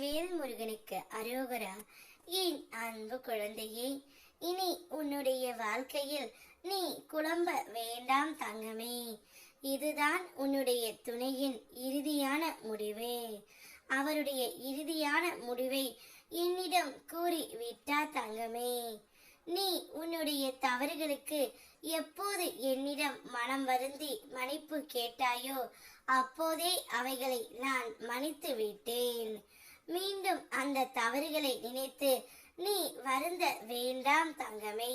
வேல் முருகனுக்கு அரோகரா. என் அன்பு குழந்தையே, இனி உன்னுடைய வாழ்க்கையில் நீ குழம்ப வேண்டாம் தங்கமே. இதுதான் உன்னுடைய துணையின் இறுதியான முடிவு. அவருடைய இறுதியான முடிவை என்னிடம் கூறி விட்டா தங்கமே. நீ உன்னுடைய தவறுகளுக்கு எப்போது என்னிடம் மனம் வருந்தி மன்னிப்பு கேட்டாயோ அப்போதே அவைகளை நான் மன்னித்து விட்டேன். மீண்டும் அந்த தவறுகளை நினைத்து நீ வருந்த வேண்டாம் தங்கமே.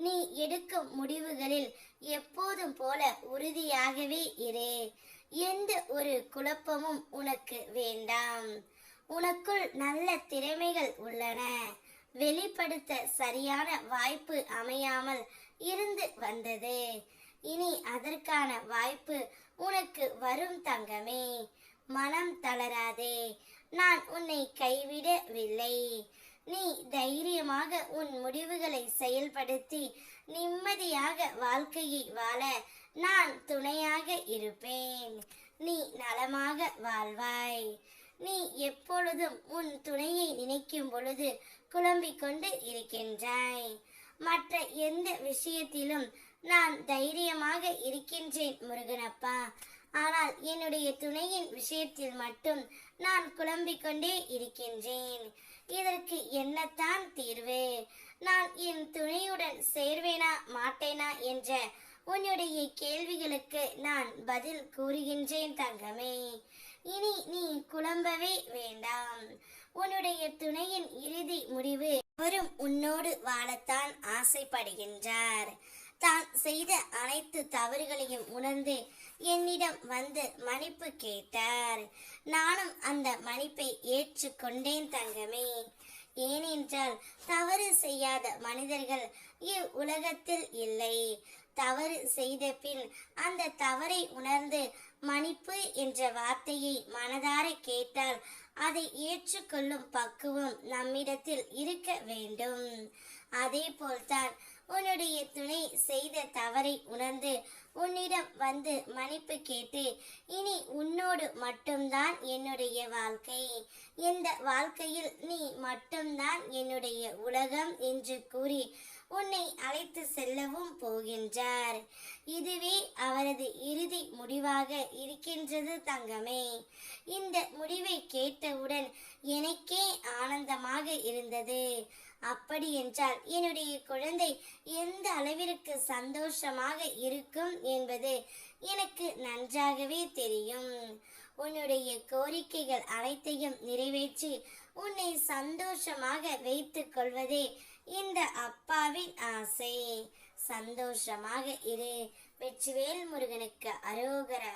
நீ எடுக்கும் முடிவுகளில் எப்போதும் போல உறுதியாகவே இரு. எந்த ஒரு குழப்பமும் உனக்கு வேண்டாம். உனக்குள் நல்ல திறமைகள் உள்ளன. வெளிப்படுத்த சரியான வாய்ப்பு அமையாமல் இருந்து வந்தது. இனி அதற்கான வாய்ப்பு உனக்கு வரும் தங்கமே. மனம் தளராதே. நான் உன்னை கைவிடவில்லை. நீ தைரியமாக உன் முடிவுகளை செயல்படுத்தி நிம்மதியாக வாழ்க்கையை வாழ நான் துணையாக இருப்பேன். நீ நலமாக வாழ்வாய். நீ எப்பொழுதும் உன் துணையை நினைக்கும் பொழுது குழம்பிக் கொண்டு இருக்கின்றாய். மற்ற எந்த விஷயத்திலும் நான் தைரியமாக இருக்கின்றேன் முருகனப்பா. ஆனால் என்னுடைய துணையின் விஷயத்தில் மட்டும் நான் குழம்பிக் கொண்டே இருக்கின்றேன். இதற்கு என்னத்தான் தீர்வு? நான் என் துணையுடன் சேர்வேனா மாட்டேனா என்ற உன்னுடைய கேள்விகளுக்கு நான் பதில் கூறுகின்றேன் தங்கமே. இனி நீ குழம்பவே வேண்டாம். உன்னுடைய துணையின் இறுதி முடிவு அவரும் உன்னோடு வாழத்தான் ஆசைப்படுகின்றார். தான் செய்த அனைத்து தவறுகளையும் உணர்ந்து என்னிடம் வந்து மன்னிப்பு கேட்டார். நானும் அந்த மன்னிப்பை ஏற்றுக்கொண்டேன் தங்கமே. ஏனென்றால் தவறு செய்யாத மனிதர்கள் இவ்வுலகத்தில் இல்லை. தவறு செய்த பின் அந்த தவறை உணர்ந்து மன்னிப்பு என்ற வார்த்தையை மனதார கேட்டால் அதை ஏற்றுக்கொள்ளும் பக்குவம் நம்மிடத்தில் இருக்க வேண்டும். அதே போல்தான் உன்னுடைய துணை செய்த தவறை உணர்ந்து உன்னிடம் வந்து மன்னிப்பு கேட்டு இனி உன்னோடு மட்டும்தான் என்னுடைய வாழ்க்கை, இந்த வாழ்க்கையில் நீ மட்டும்தான் என்னுடைய உலகம் என்று கூறி உன்னை அழைத்து செல்லவும் போகின்றார். இதுவே அவரது இறுதி முடிவாக இருக்கின்றது தங்கமே. இந்த முடிவை கேட்டவுடன் எனக்கே ஆனந்தமாக இருந்தது. அப்படி என்றால் என்னுடைய குழந்தை எந்த அளவிற்கு சந்தோஷமாக இருக்கும் என்பது எனக்கு நன்றாகவே தெரியும். உன்னுடைய கோரிக்கைகள் அனைத்தையும் நிறைவேற்றி உன்னை சந்தோஷமாக வைத்துக் கொள்வதே இந்த அப்பாவின் ஆசை. சந்தோஷமாக இரு. வெற்றிவேல் முருகனுக்கு அரோகரா.